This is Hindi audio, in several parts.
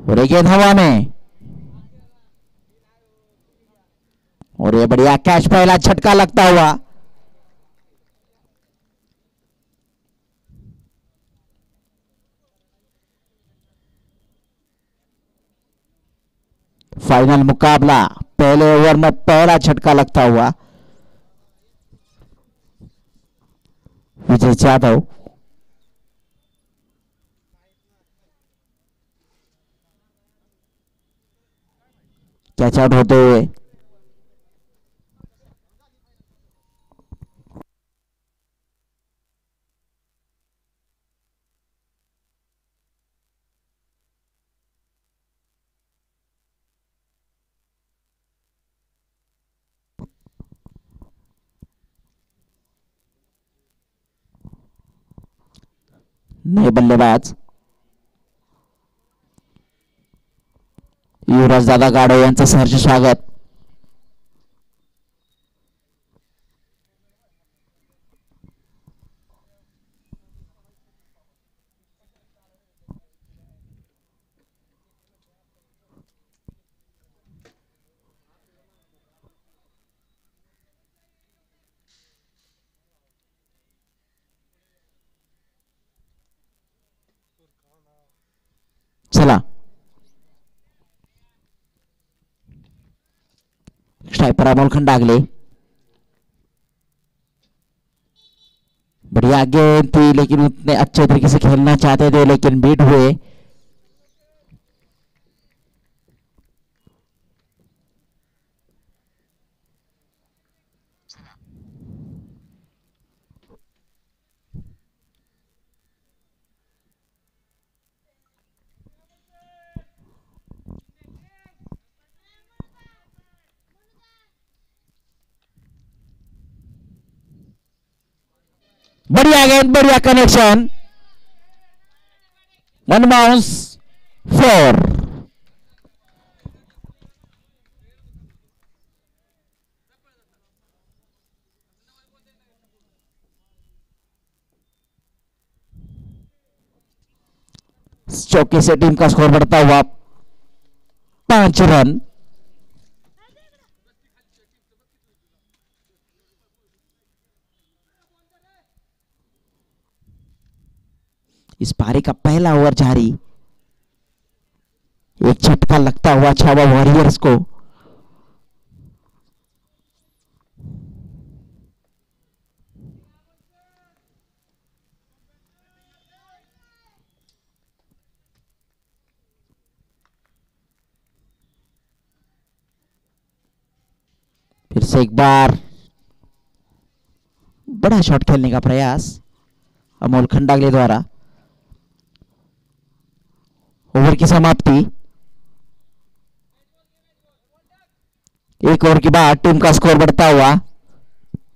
और एक गेंद हवा में और ये बढ़िया कैच, पहला झटका लगता हुआ। फाइनल मुकाबला, पहले ओवर में पहला झटका लगता हुआ। विजय जाधव कैच आउट होते हुए। नए बल्लेबाज युवराज दादा गाडो यांचं सहर्ष स्वागत। चला स्ट्राइपर अमोल खंडागले, बढ़िया गेंद थी लेकिन उतने अच्छे तरीके से खेलना चाहते थे लेकिन बीट हुए। बढ़िया गेंद, बढ़िया कनेक्शन, 1 बाउंस 4। चौके से टीम का स्कोर बढ़ता हुआ 5 रन। इस पारी का पहला ओवर जारी, एक झटका लगता हुआ छावा वॉरियर्स को। फिर से एक बार बड़ा शॉट खेलने का प्रयास अमोल खंडागले द्वारा। ओवर की समाप्ति, एक ओवर के बाद टीम का स्कोर बढ़ता हुआ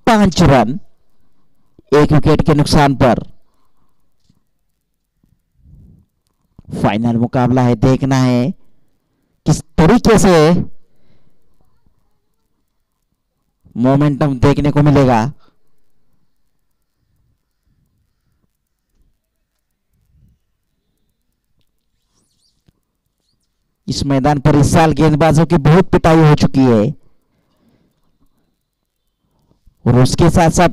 5 रन, 1 विकेट के नुकसान पर। फाइनल मुकाबला है, देखना है किस तरीके से मोमेंटम देखने को मिलेगा। इस मैदान पर इस साल गेंदबाजों की बहुत पिटाई हो चुकी है और उसके साथ साथ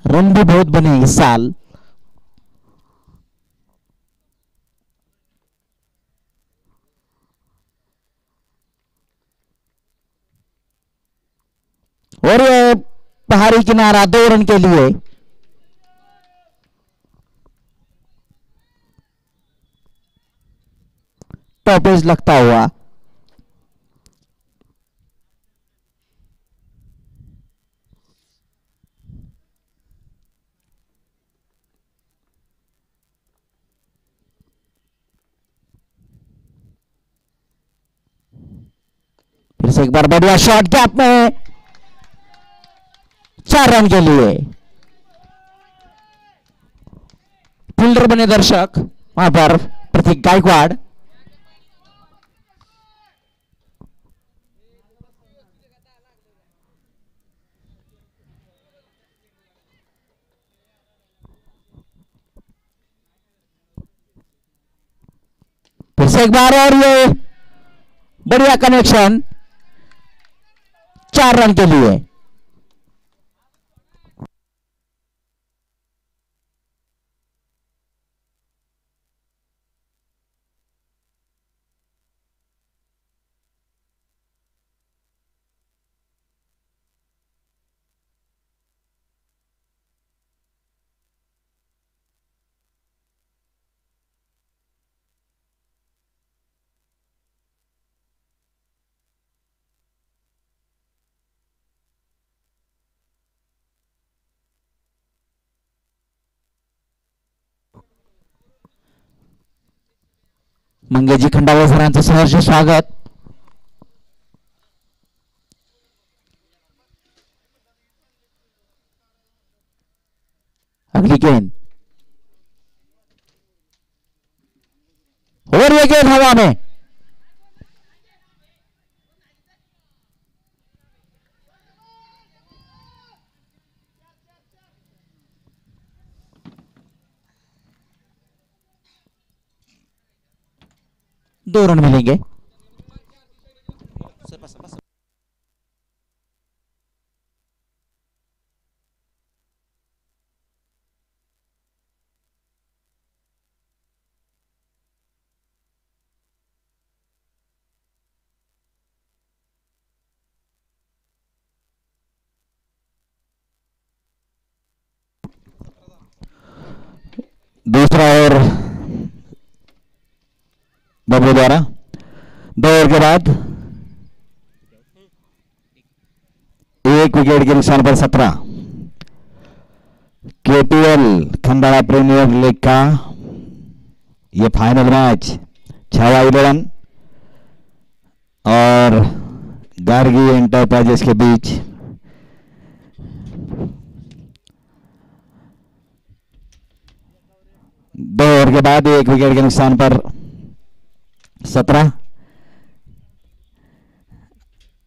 रन भी बहुत बने इस साल। और ये पहाड़ी किनारा 2 रन के लिए। टॉपेज लगता हुआ, फिर से एक बार बढ़िया शॉट, गैप में 4 रन के लिए। फील्डर बने दर्शक वहां पर प्रतीक गायकवाड़। फिर से एक बार और ये बढ़िया कनेक्शन 4 रन के लिए। मंगेशजी खंडागळे सरांचं सहर्ष स्वागत। अगली गेंद और ये गेंद हवा में। दो रन मिलेंगे। दूसरा ओवर बबलू द्वारा 2 ओवर के बाद 1 विकेट के नुकसान पर 17। केपीएल खंडाला प्रीमियर लीग का ये फाइनल मैच छावा 11 और गार्गी एंटरप्राइजेस के बीच दो ओवर के बाद 1 विकेट के नुकसान पर 17।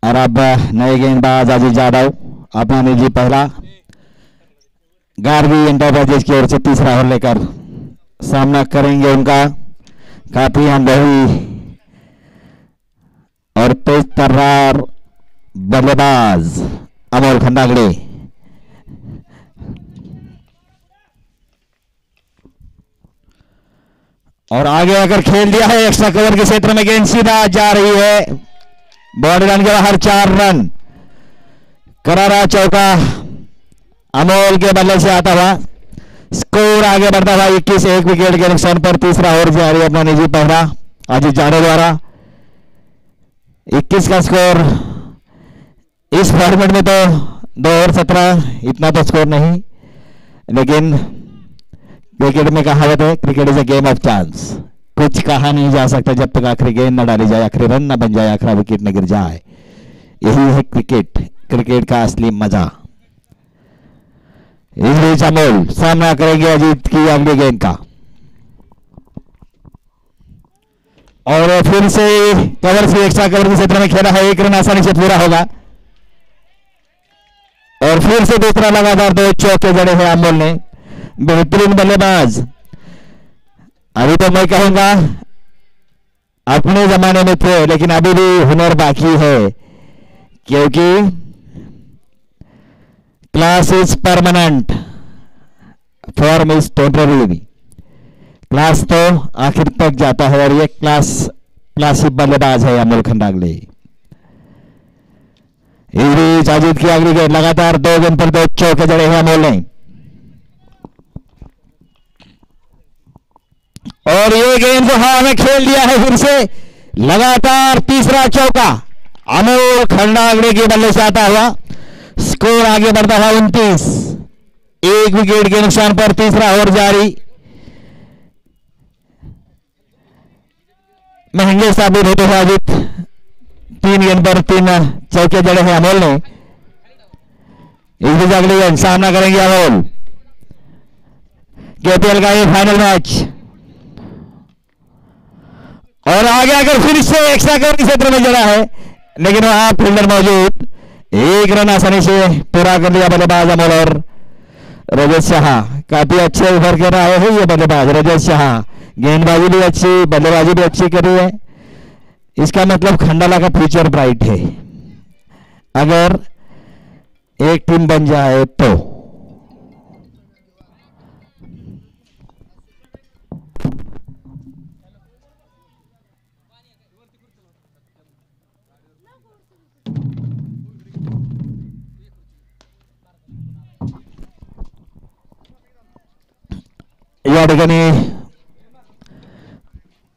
और अब नए गेंदबाज अजीत यादव अपना निजी पहला गार्गी एंटरप्राइजेस की ओर से तीसरा ओवर लेकर सामना करेंगे उनका काफी अनुभवी और तेज तर्रार बल्लेबाज अमोल खंडागड़े। और आगे आकर खेल दिया है एक्स्ट्रा कवर के क्षेत्र में, गेंद सीधा जा रही है बाउंड्री लाइन के बाहर। 4 रन करारा चौका अमोल के बल्ले से आता हुआ, स्कोर आगे बढ़ता हुआ 21। 1 विकेट के नुकसान पर तीसरा ओवर जारी अपना निजी पहला अजीत यादव द्वारा। 21 का स्कोर इस फॉर्मेट में तो 2 ओवर 17 इतना तो स्कोर नहीं, लेकिन क्रिकेट में कहावत है cricket is a game of chance. कुछ कहा नहीं जा सकता जब तक आखिरी गेंद न डाली जाए, आखिरी रन न बन जाए, आखिरी विकेट न गिर जाए। यही है क्रिकेट, क्रिकेट का असली मजा। इस बीच अमोल सामना करेंगे अजीत की अगली गेंद का और फिर से कवर से एक्स्ट्रा कवर के क्षेत्र में खेला है। 1 रन आसानी से पूरा होगा और फिर से दूसरा लगातार 2 चौके जड़े हैं अमोल ने। बेहतरीन बल्लेबाज। अभी तो मैं कहूंगा अपने जमाने में थे, लेकिन अभी भी हुनर बाकी है, क्योंकि class is permanent, form is temporary. Class तो आखिर तक जाता है और ये क्लासी बल्लेबाज है अमोल खंडागले। इस बीच अजीत की अगली गेंद, लगातार 2 गेंद पर 2 चौके जड़े हैं अमोल ने और ये गेंद को हवा में खेल दिया है। फिर से लगातार तीसरा चौका अमोल खंडागड़े के बल्ले से आता हुआ, स्कोर आगे बढ़ता हुआ 29। 1 विकेट के नुकसान पर तीसरा ओवर जारी। महंगे साबित होते हैं अजीत। 3 गेंद पर 3 चौके जड़े हैं अमोल ने। इस बीच अगली गेंद सामना करेंगे अमोल। केपीएल का ये फाइनल मैच और आगे आकर फिर से एक्स्ट्रा कवर के क्षेत्र में जड़ा है, लेकिन वहां फील्डर मौजूद। 1 रन आसानी से पूरा कर दिया बल्लेबाज अमोल और रजत शाह। काफी अच्छे उभर के रहे हैं ये बल्लेबाज रजत शाह। गेंदबाजी भी अच्छी, बल्लेबाजी भी अच्छी करी है। इसका मतलब खंडाला का फ्यूचर ब्राइट है अगर एक टीम बन जाए तो। या ठिकाणी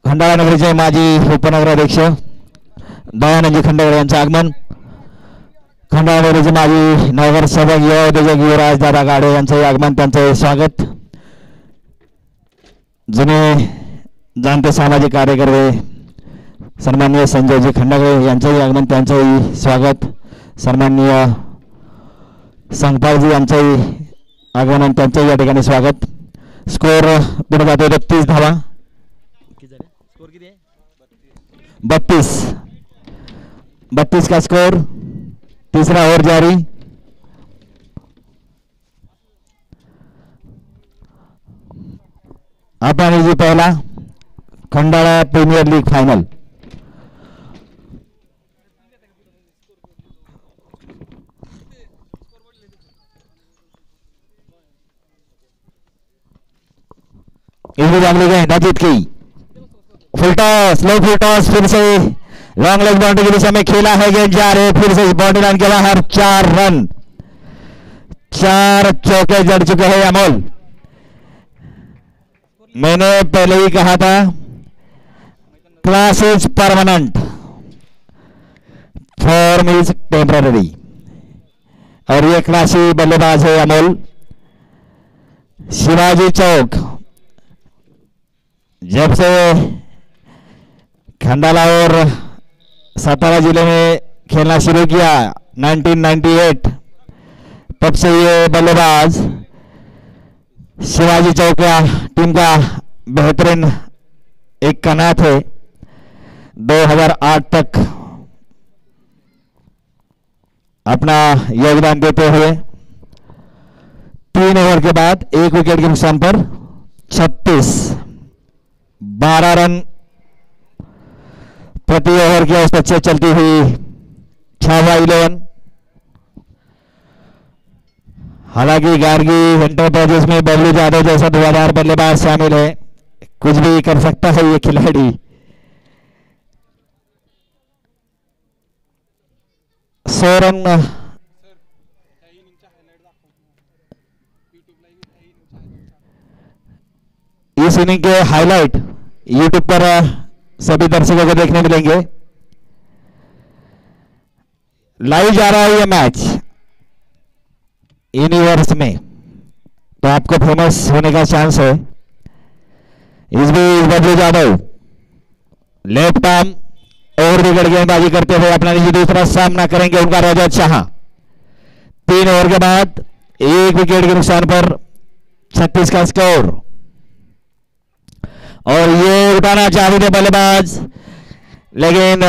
खंडाळा नगरीचे माजी उपनगराध्यक्ष दयानंद खंडेकर यांचं आगमन, खंडाळा नगरीचे माजी नगरसेवक युवा उद्योजक युवराज दादा गाडे यांचंही आगमन, त्यांचं स्वागत। जुने जाणते सामाजिक कार्यकर्ते सन्माननीय संजयजी खंडागळे यांचंही आगमन, त्यांचंही स्वागत। सन्माननीय संगपालजी यांचंही आगमन, त्यांचंही या ठिकाणी स्वागत। स्कोर पुढे जातो 32 धावा, 32 का स्कोर। तीसरा ओवर जारी। अपना जी पहला खंडाला प्रीमियर लीग फाइनल। जीत की फुल टॉस, लो फुल टॉस, फिर से लॉन्ग लेग बाउंड्री की दिशा में खेला है, गेंद जा रहे, फिर से बाउंड्री लाइन के बाहर 4 रन, 4 चौके जड़ चुके हैं अमोल। मैंने पहले ही कहा था class is permanent, form is temporary, और ये क्लासी बल्लेबाज है अमोल। शिवाजी चौक जब से खंडाला और सतारा जिले में खेलना शुरू किया 1998, तब से ये बल्लेबाज शिवाजी चौक का टीम का बेहतरीन एक कनात है। 2008 तक अपना योगदान देते हुए 3 ओवर के बाद 1 विकेट के नुकसान पर 12 रन प्रति ओवर की औसत से चलती हुई 6/11। हालांकि गार्गी एंटरप्राइजेस में बबलू यादव जैसा धुआंधार बल्लेबाज शामिल है, कुछ भी कर सकता है ये खिलाड़ी। सोरन इस इनिंग के हाईलाइट यूट्यूब पर सभी दर्शकों को देखने मिलेंगे। लाइव जा रहा है ये मैच यूनिवर्स में, तो आपको फेमस होने का चांस है। इस बीच Bablu Yadav left arm over wicket गेंदबाजी करते हुए अपना निजी दूसरा सामना करेंगे उनका रजत शाह। 3 ओवर के बाद 1 विकेट के नुकसान पर 36 का स्कोर। और ये उठाना चाहते थे बल्लेबाज, लेकिन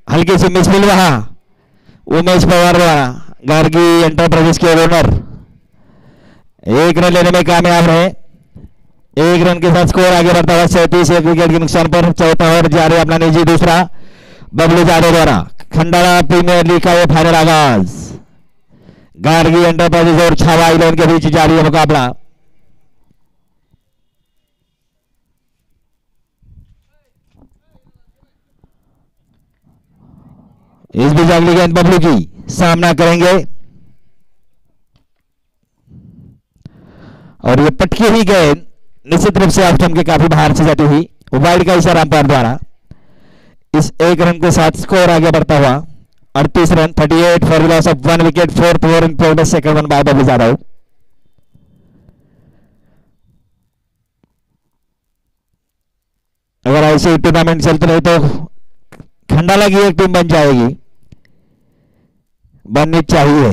हल्की सी मिसफील्ड वहां उमेश पवार गार्गी एंटरप्राइजेस के ओनर 1 रन लेने में कामयाब रहे। 1 रन के साथ स्कोर आगे बढ़ता हुआ 37, 1 विकेट के नुकसान पर। चौथा ओवर जारी, अपना निजी दूसरा बबलू यादव द्वारा खंडाला प्रीमियर लीग का ये फाइनल आगाज। गार्गी एंटरप्राइजेस और छावा इलेवन के बीच जारी है मुकाबला। इस बीच अगली गेंद बबलू की सामना करेंगे, और ये पटकी हुई गेंद निश्चित रूप से ऑफ के काफी बाहर से जाती हुई वाइड का इशारा अंपायर द्वारा। इस 1 रन के साथ स्कोर आगे बढ़ता हुआ 38 run, 38 for loss of 1 wicket, 4th over in progress, second one by Bablu Yadav. अगर ऐसे टूर्नामेंट चलते रहे तो खंडाला की एक टीम बन जाएगी, बननी चाहिए।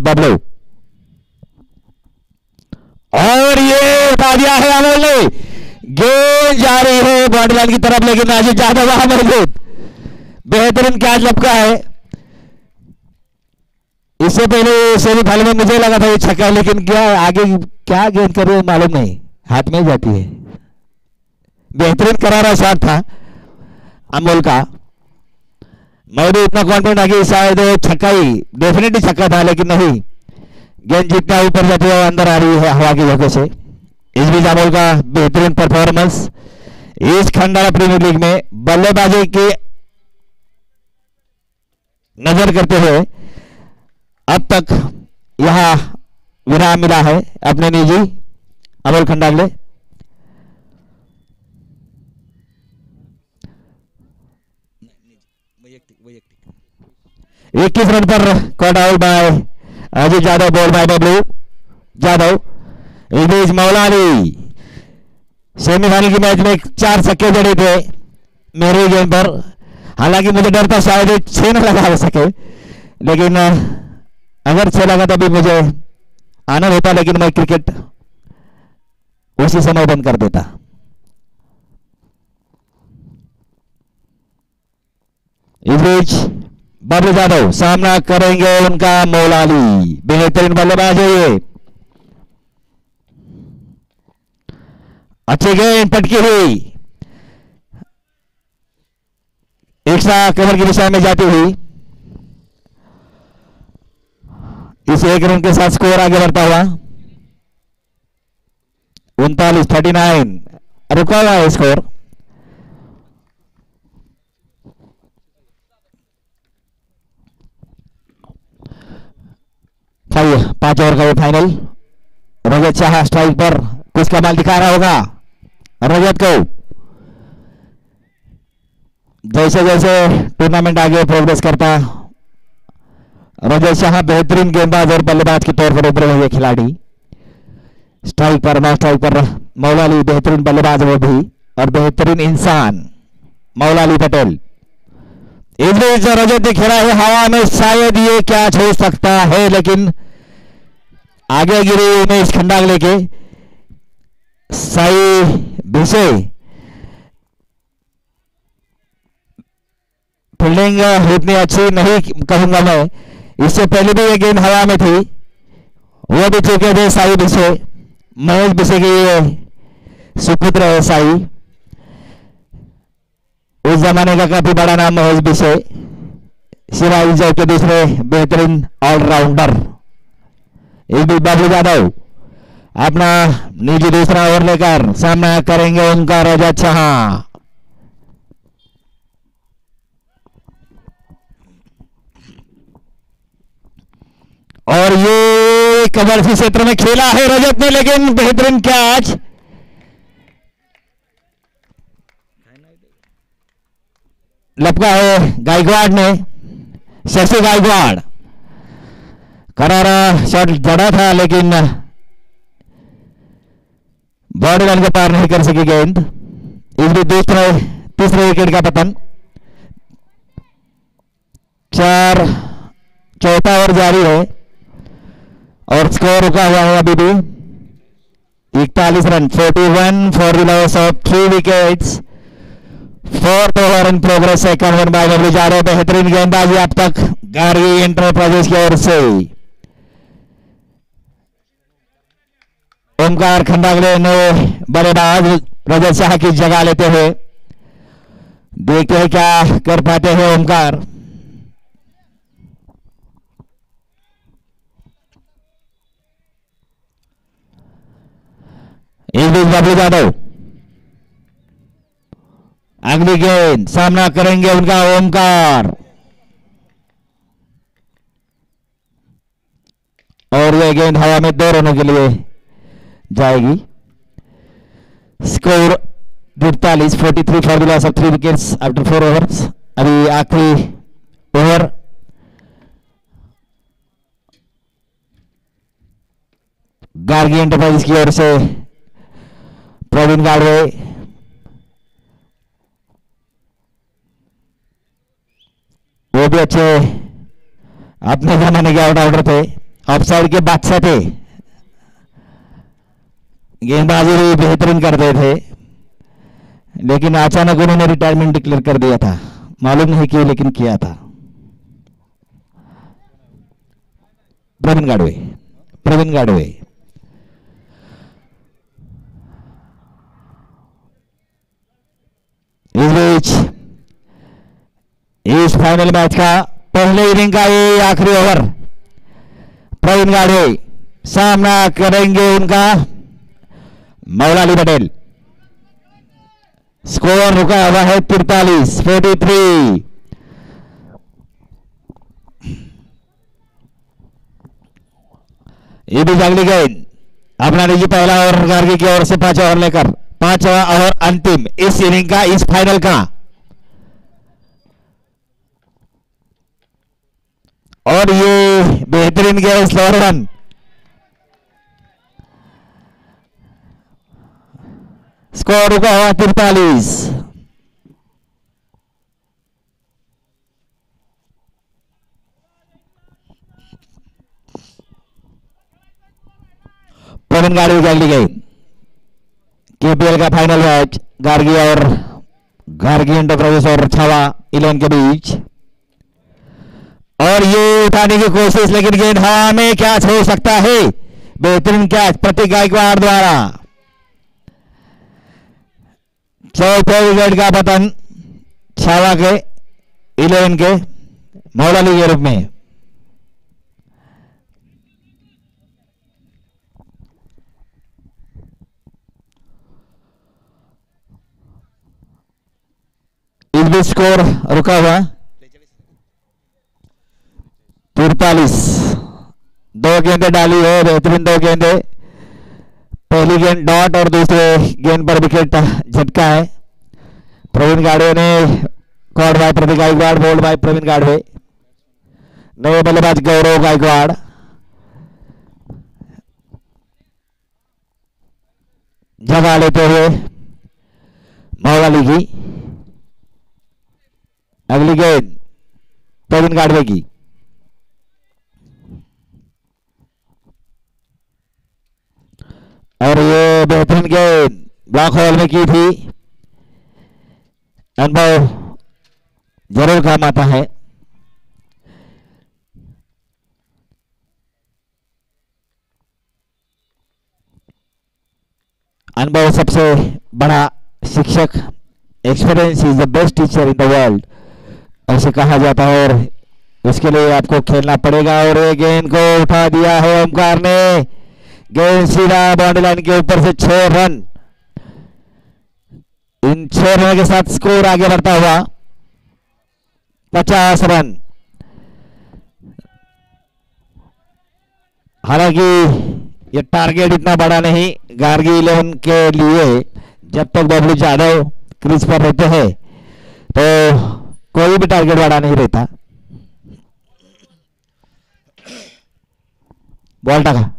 बबलू और ये उठा दिया है अमोल ने, गेंद जा रही है बॉडी लाइन की तरफ, लेकिन राजेश यादव वहां मौजूद, बेहतरीन कैच लपका है। इससे पहले सेमीफाइनल में मुझे लगा था ये छक्का, लेकिन क्या आगे क्या गेंद कर रहे हैं मालूम नहीं, हाथ में ही जाती है। बेहतरीन करारा शॉट था अमोल का। मैं भी इतना कॉन्फिडेंट आ कि शायद छक्का ही, डेफिनेटली छक्का था, लेकिन नहीं, गेंद जितना ऊपर जाती है अंदर आ रही है हवा की वजह से। इस बीच अमोल का बेहतरीन परफॉर्मेंस इस खंडाला प्रीमियर लीग में बल्लेबाजी की नजर करते हुए अब तक यहां विराम मिला है अपने निजी अमोल खंडागले। इक्कीस रन पर caught out by Ajit Yadav, ball by Bablu Yadav. इस बीच मौलाली सेमीफाइनल की मैच में 4 छक्के जड़े थे मेरे गेंद पर। हालांकि मुझे डर था शायद 6 न लगा सके, लेकिन अगर 6 लगा तभी मुझे आनंद होता, लेकिन मैं क्रिकेट उसी समय बंद कर देता। इस बीच बबलू यादव सामना करेंगे उनका मौलाली, बेहतरीन बल्लेबाज है ये। अच्छी गेंद पटकी हुई एक्स्ट्रा कवर की दिशा में जाती हुई, इस 1 रन के साथ स्कोर आगे बढ़ता हुआ 39 रुका हुआ है स्कोर। 5 ओवर का वो फाइनल। रजत शाह स्ट्राइक पर कुछ कमाल दिखा रहा होगा रजत को। जैसे जैसे टूर्नामेंट आगे प्रोग्रेस करता, रजत शाह बेहतरीन गेंदबाज और बल्लेबाज के तौर पर उभरे हुए खिलाड़ी। स्ट्राइक पर, नॉन स्ट्राइक पर मौलाली बेहतरीन बल्लेबाज वो भी, और बेहतरीन इंसान मौलाली पटेल। इस बीच रजत ने खेला है हवा में, शायद ये कैच हो सकता है, लेकिन आगे गिरी उमेश खंडागले के। साई भिसे फील्डिंग उतनी अच्छी नहीं कहूंगा मैं, इससे पहले भी ये गेंद हवा में थी, वो भी चुके थे साई भिसे। महेश भिसे के सुपुत्र है साई, उस जमाने का काफी बड़ा नाम महेश भिसे, शिवाजी जय के दूसरे बेहतरीन ऑलराउंडर। इस बीच बबलू यादव अपना निजी दूसरा ओवर लेकर सामना करेंगे उनका रजत शाह। और ये कवर से क्षेत्र में खेला है रजत ने, लेकिन बेहतरीन कैच। लपका है गायकवाड़ ने, शशि गायकवाड़। करारा शॉट जड़ा था, लेकिन बॉडी लाइन को पार नहीं कर सकी गेंद। इस भी तीसरे विकेट का पतन। 4 ओवर जारी है और स्कोर रुका हुआ है अभी भी 41 run. 41 for the loss of 3 wickets. 4th over in progress, second one by Bablu Yadav. बेहतरीन गेंदबाजी अब तक गार्गी एंटरप्राइजेस की ओर से। ओमकार खंडागले ने बल्लेबाज रजत शाह की जगह लेते हुए, देखते हैं क्या कर पाते हैं ओमकार। इस बीच बबलू यादव अगली गेंद सामना करेंगे उनका ओमकार, और यह गेंद हवा में 2 रनों के लिए जाएगी। Score 43 43 for the loss of 3 wickets after 4 overs. अभी आखिरी ओवर। गार्गी एंटरप्राइज की ओर से प्रवीण गाड़वे, वो भी अच्छे अपने जमाने के ऑलराउंडर थे, ऑफसाइड के बादशाह थे, गेंदबाजी भी बेहतरीन करते थे, लेकिन अचानक उन्होंने रिटायरमेंट डिक्लेयर कर दिया था, मालूम नहीं क्यों, लेकिन किया था। प्रवीण गाडवे. प्रवीण गाडवे. इस बीच इस फाइनल मैच का पहले इनिंग का ये आखिरी ओवर प्रवीण गाडवे सामना करेंगे उनका मौलाली पटेल. स्कोर रुका हुआ है 43 ये भी अगली गेंद अपना लीजिए पहला ओवर गार्गी की ओर से 5 ओवर लेकर 5वां ओवर अंतिम इस इनिंग का इस फाइनल का. और ये बेहतरीन गेंद स्लोअर रन. स्कोर रुका हुआ 43. प्रवीण गाडवे की अगली गेंद. केपीएल का फाइनल मैच गार्गी एंटरप्राइजेस और छावा 11 के बीच. और ये उठाने की कोशिश लेकिन गेंद हवा में कैच हो सकता है. बेहतरीन कैच प्रतीक गायकवाड़ द्वारा. चौथे विकेट का पतन छावा के 11 के मौलाली के रूप में. इस बीच स्कोर रुका हुआ 43. 2 गेंदें डाली है, बेहतरीन 2 गेंदें. पहली गेंद डॉट और दूसरे गेंद पर विकेट झटका है. प्रवीण गाडवे ने कॉर्ड बाय प्रतीक गायकवाड़, बोल्ड बाय प्रवीण गाडवे. नए बल्लेबाज गौरव गायकवाड़. जगह लेते हुए मौलाली की अगली गेंद प्रवीण गाडवे की. और ये बेहतरीन गेंद ब्लॉक होल में की थी. अनुभव जरूर काम आता है. अनुभव सबसे बड़ा शिक्षक. Experience is the best teacher in the world ऐसे कहा जाता है. और उसके लिए आपको खेलना पड़ेगा. और ये गेंद को उठा दिया है ओमकार ने. गेंद सीधा बाउंड्री लाइन के ऊपर से 6 रन. इन 6 रन के साथ स्कोर आगे बढ़ता हुआ 50 रन. हालांकि ये टारगेट इतना बड़ा नहीं गार्गी 11 के लिए. जब तक बबलू यादव क्रीज पर रहते हैं तो कोई भी टारगेट बड़ा नहीं रहता. बॉल टाका.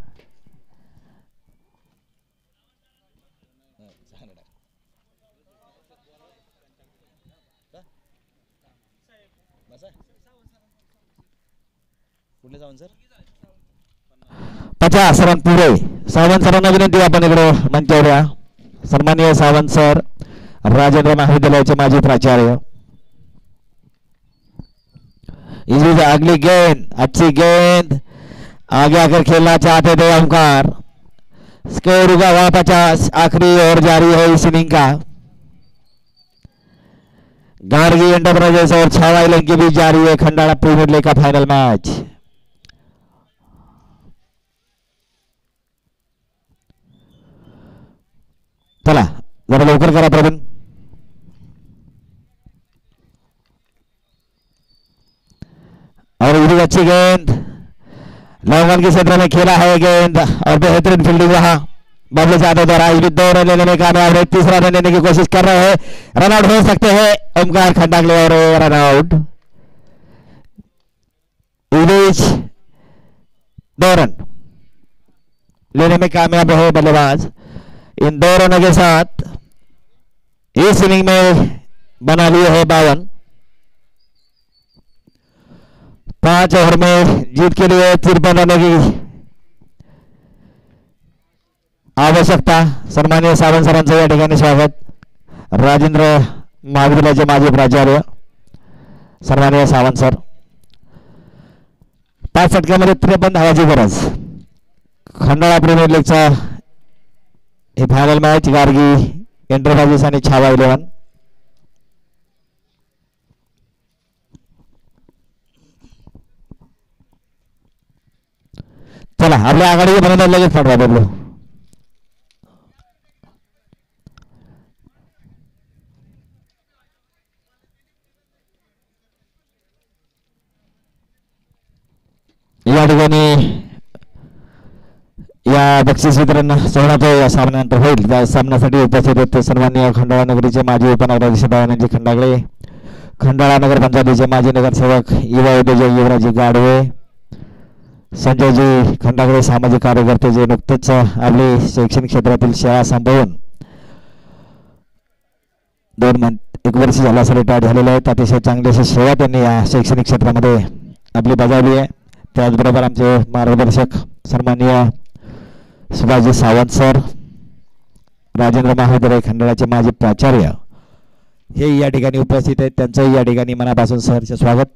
सर 50 रन पुरे. सावंत सरांना विनंती आपण इकडे मंचावर या. सन्माननीय सावंत सर राजेंद्र महाविद्यालयाचे माजी प्राचार्य. इस अगली गेंद अच्छी गेंद आगे आकर खेलना चाहते थे ओमकार. स्कोर हुआ 50. आखिरी ओवर जारी है इस इनिंग का. गार्गी एंटरप्राइजेस और छावा 11 के बीच जारी है खंडाला प्रीमियर लीग का फाइनल मैच. चला जरा लवकर करा प्रवीण. और इतनी अच्छी गेंद लॉन्ग के क्षेत्र में खेला है गेंद. और बेहतरीन फील्डिंग वहां बबलू यादव द्वारा. 2 रन लेने में कामयाब है. तीसरा रन लेने की कोशिश कर रहे हैं. रन आउट हो सकते हैं ओमकार खंडागले. और रन आउट. 2 रन लेने में कामयाब है बल्लेबाज. इन 2 रनों के साथ इस इनिंग में बना लिए है 52. 5 ओवर में जीत के लिए 53 रनों की आवश्यकता. सन्माननीय सावंत सरांचं या ठिकाणी स्वागत. राजेंद्र महाविद्यालयाचे माजी प्राचार्य सन्माननीय सावंत सर. 5 षटकामध्ये 53 धावाची गरज. खंडाळा प्रीमियर लीगचा हे फायनल मॅच गार्गी एंटरप्राइजेस आणि छावा 11. चला आपल्या आघाडीचे फलंदाज लगेच पाठवा बबलू. या ठिकाणी या बक्षीस वितरण सोहळ्याचा या सामन्यानंतर होईल. त्या सामन्यासाठी उपस्थित होते सन्माननीय खंडाळा नगरीचे माजी उपनगराध्यक्ष दयानंदजी खंडागळे, खंडाळा नगरपंचायतीचे माजी नगरसेवक युवा उद्योजक युवराजी गाडवे, संजयजी खंडागळे सामाजिक कार्यकर्ते जे नुकतेच आपले शैक्षणिक क्षेत्रातील शाळा संपवून 1 वर्ष झाला असं रिटायर झालेले आहेत. अतिशय चांगली अशी सेवा त्यांनी या शैक्षणिक क्षेत्रामध्ये आपली बजावली आहे. त्याचबरोबर आमचे मार्गदर्शक सन्माननीय सुभाषजी सावंत सर, राजेंद्र महाविद्यालय खंडाळाचे माजी प्राचार्य हे या ठिकाणी उपस्थित आहेत. त्यांचंही या ठिकाणी मनापासून सहर्ष स्वागत.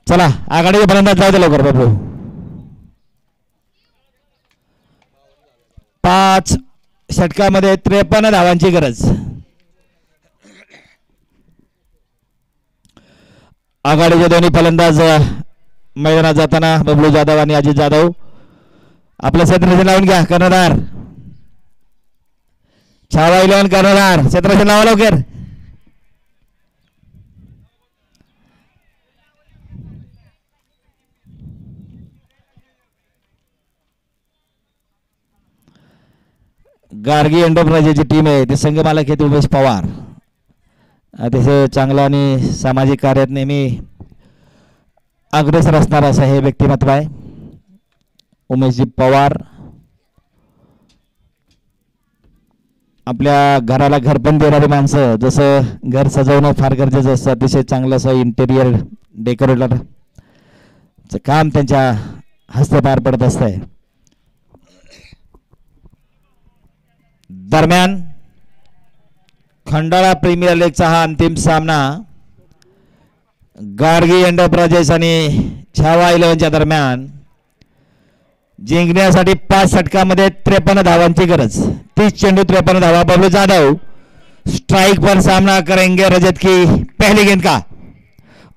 चला आघाडीचे फलंदाज जाऊ दे लवकर बाबू. 5 षटकामध्ये 53 धावांची गरज. आघाडीचे दोन्ही फलंदाज मैदानात जाताना बबलू जाधव आणि अजित जाधव आपलं क्षेत्ररक्षण लावून घ्या. कर्णधार छावा 11 कर्णधार क्षेत्ररक्षण लावा लवकर. गार्गी एंटरप्राइजेसची टीम आहे. ते संघ मालक आहेत उमेश पवार. अतिशय चांगला आणि सामाजिक कार्यात नेहमी अग्रेसर असणार असं हे व्यक्तिमत्व आहे उमेशजी पवार. आपल्या घराला घरपण देणारी माणसं, जसं घर सजवणं फार गरजेचं असतं, अतिशय चांगलं असं इंटेरियर डेकोरेटरचं काम त्यांच्या हस्ते पार पडत असतंय. दरम्यान खंडाळा प्रीमियर लीगचा हा अंतिम सामना गार्गी एंटरप्राइजेस आणि छावा 11च्या दरम्यान जिंकण्यासाठी 5 षटकामध्ये 53 धावांची गरज. 30 चेंडू 53 धावा. बबलू जाधव स्ट्राइक पर सामना करेंगे रजत की पहली गेंद का,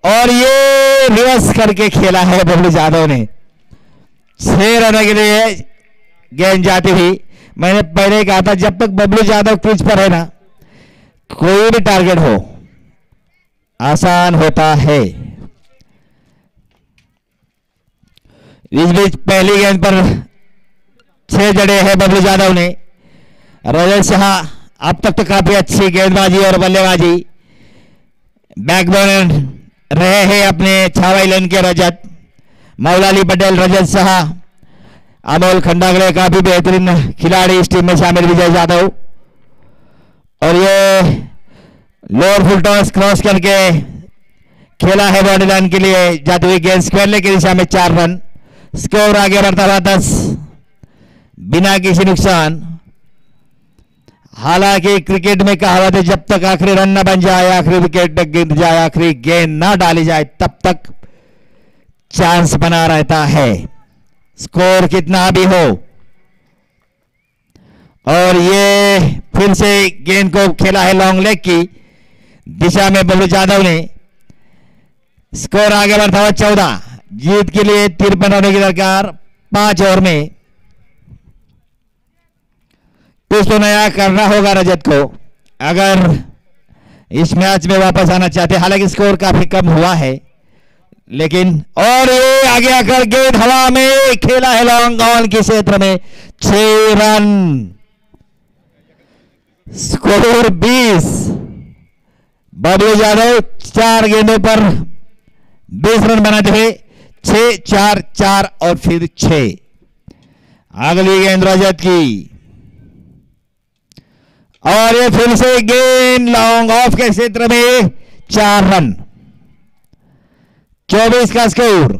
और ये रिवर्स करके खेला है बबलू जाधव ने. 6 रनों के लिए गेंद जाती हुई. मैंने पहले कहा था जब तक बबलू जाधव क्रीज पर है ना, कोई भी टारगेट हो आसान होता है. इस बीच पहली गेंद पर 6 जड़े हैं बबलू जाधव ने. रजत शाह अब तक तो काफी अच्छी गेंदबाजी और बल्लेबाजी बैकबोन रहे हैं अपने छावा 11 के रजत. मौलाली पटेल, रजत शाह, अमोल खंडागले काफी बेहतरीन खिलाड़ी इस टीम में शामिल. विजय यादव, और ये लोअर फुल टॉस क्रॉस करके खेला है बॉडी लाइन के लिए जाती हुई गेंद स्क्वायर की दिशा में 4 रन. स्कोर आगे बढ़ता हुआ 10 बिना किसी नुकसान. हालांकि क्रिकेट में कहावत है जब तक आखिरी रन न बन जाए, आखिरी विकेट तक गिर जाए, आखिरी गेंद ना डाली जाए, तब तक चांस बना रहता है, स्कोर कितना भी हो. और ये फिर से गेंद को खेला है लॉन्ग लेग की दिशा में बबलू जाधव ने. स्कोर आगे बढ़ता हुआ 14. जीत के लिए 53 रनों की दरकार 5 ओवर में. कुछ तो नया करना होगा रजत को अगर इस मैच में वापस आना चाहते. हालांकि स्कोर काफी कम हुआ है, लेकिन और ये आगे आकर गेंद हवा में खेला है लॉन्ग ऑन के क्षेत्र में. 6 रन. स्कोर 20. बबलू यादव 4 गेंदों पर 20 रन बनाते हुए 6, 4, 4 और फिर 6. अगली गेंद रजत की, और ये फिर से गेंद लॉन्ग ऑफ के क्षेत्र में 4 रन. 24 का स्कोर.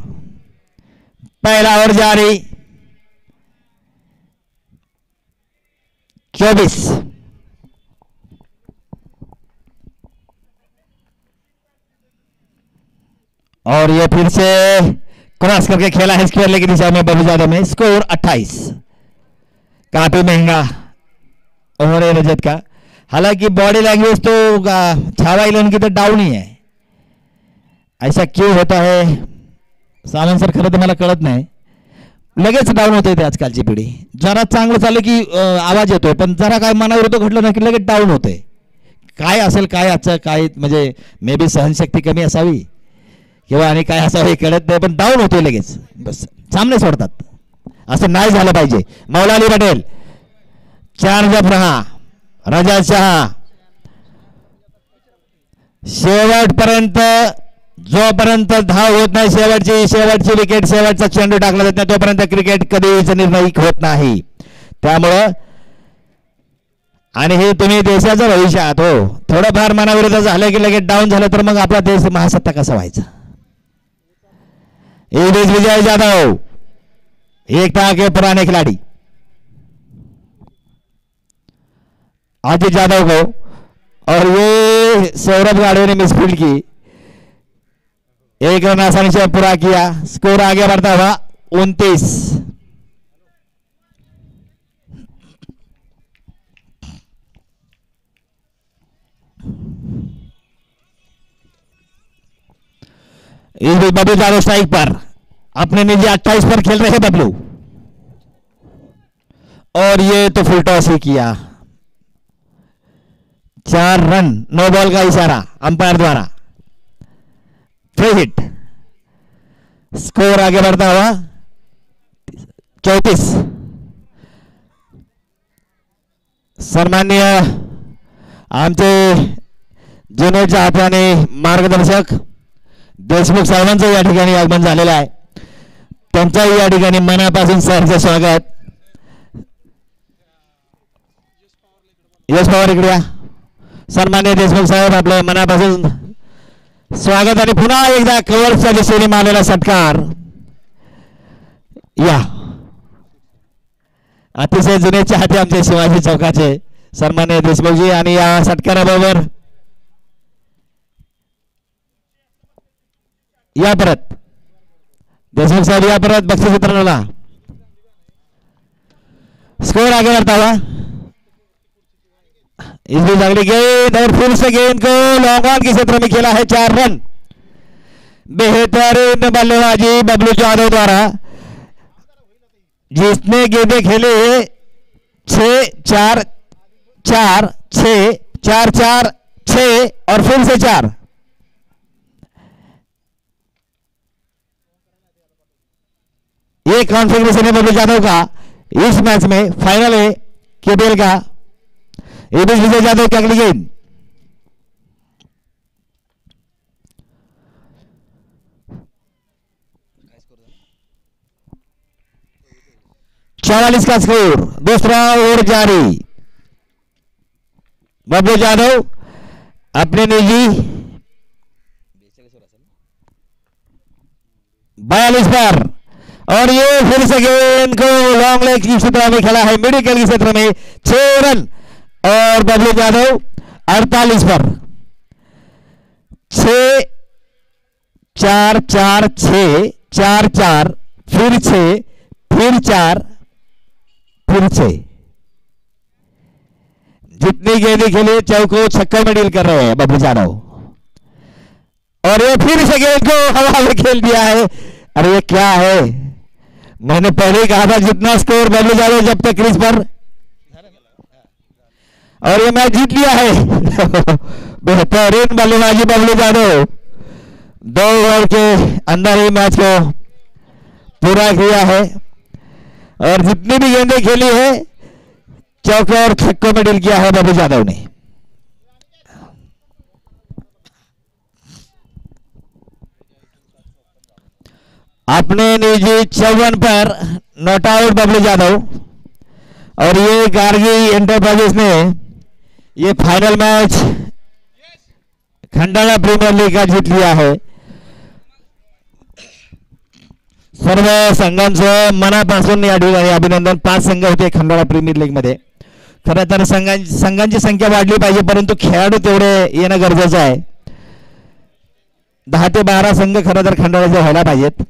पहला ओवर जारी. 24. और ये फिर से क्रॉस करके खेला है स्क्वायर की दिशा में बबलू यादव में। स्कोर 28। काफी महंगा ओवर है रजत का। हालांकि बॉडी लैंग्वेज तो छावा इलेवन की तो डाऊन ही है। ऐसा क्यों होता है सावंत सर, खरं तर मला कळत नाही. लगेच डाऊन होते ते आजकालची पिढी. जरा चांगलं चाललं की आवाज येतोय, पण जरा काय मनाविरुद्ध घडलं ना की लगेच डाऊन होते. काय असेल काय आजचं काय, म्हणजे मे बी सहनशक्ती कमी असावी किंवा आणि काय असावं हे कळत नाही, पण डाऊन होतोय लगेच. बस सामने सोडतात. असं नाही झालं पाहिजे. मौला अली पटेल चार्ज ऑफ रहा. रजा शहा शेवटपर्यंत, जोपर्यंत धाव होत नाही शेवटची विकेट, शेवटचा चेंडू टाकला जात नाही तोपर्यंत क्रिकेट कधीच निर्णायक होत नाही. त्यामुळं आणि हे तुम्ही देशाचं भविष्य आहात हो. थोडंफार मनाविरुद्ध झालं की लगेच डाऊन झालं तर मग आपला देश महासत्ता कसा व्हायचा. विजय जाधव एक तरह के पुराने खिलाड़ी अजित यादव को, और ये सौरभ गाड़े ने मिसफील्ड की. एक रन आसानी से पूरा किया. स्कोर आगे बढ़ता हुआ 29. इस बीच बबलू यादव स्ट्राइक पर, अपने निजी 28 पर खेल रहे बबलू, और ये तो फुल टॉस ही किया. 4 रन, नो बॉल का इशारा अंपायर द्वारा. Free hit. स्कोर आगे बढ़ता हुआ 34. सन्माननीय आमचे जुने चाहते आणि मार्गदर्शक देशमुख साहेबांचं या ठिकाणी आगमन झालेलं आहे. त्यांच्याही या ठिकाणी मनापासून सहर्ष स्वागत. यश पवार इकडे या. सन्माननीय देशमुख साहेब आपलं मनापासून स्वागत. आणि पुन्हा एकदा कव्हरच्या दिशेने मारलेला सत्कार. या अतिशय जुने चाहते आमचे शिवाजी चौकाचे सन्माननीय देशमुखजी, आणि या सत्काराबरोबर या परत देशमुख साहब या परत बक्षीस वितरणाला. स्कोर आगे बढ़ता हुआ. इस बीच अगली गेंद, और फिर से गेंद को लॉन्ग ऑन के क्षेत्र में खेला है. 4 रन. बेहतरीन बल्लेबाजी बबलू यादव द्वारा, जिसने गेंदें खेले 6-4, 4-6, 4-4, 6 और फिर से 4. ये कॉन्फिगरेशन है बबलू यादव का इस मैच में. फाइनल है केबीएल का. विजय यादव की अगली गेंद. चौवालीस का स्कोर. दूसरा ओवर जारी. बबलू यादव अपने निजी 42 पर, और ये फिर से गेंद को लॉन्ग लेग की क्षेत्र में खेला है. मेडिकल के क्षेत्र में 6 रन, और बबलू यादव 48 पर. 6, 4, 4, 6, 4, 4, फिर 6, फिर 4, फिर 6. जितनी गेंदें खेली चौको छक्कों में डील कर रहे हैं बबलू यादव, और ये फिर से गेंद को हवा में खेल दिया है. अरे ये क्या है, मैंने पहले ही कहा था जितना स्कोर बबलू यादव जब तक क्रीज पर, और ये मैच जीत लिया है. बेहतरीन बल्लेबाजी बबलू यादव, 2 ओवर के अंदर ही मैच को पूरा किया है, और जितनी भी गेंदें खेली है चौके और छक्कों में डील किया है बबलू यादव ने. अपने निजी 54 पर नॉट आउट बबलू यादव, और ये गार्गी एंटरप्राइजेस ने ये final match Khandala premier league का जीत लिया है. सर्व संघांचं मनापासून या ठिकाणी अभिनंदन. 5 संघ होते खंडाळा प्रीमियर लीग मध्ये. खरं तर संघांची संख्या वाढली पाहिजे, परंतु खेळाडू तेवढे येणं गरजेचं आहे. 10 ते 12 संघ खरं तर खंडाळ्याचे व्हायला पाहिजेत.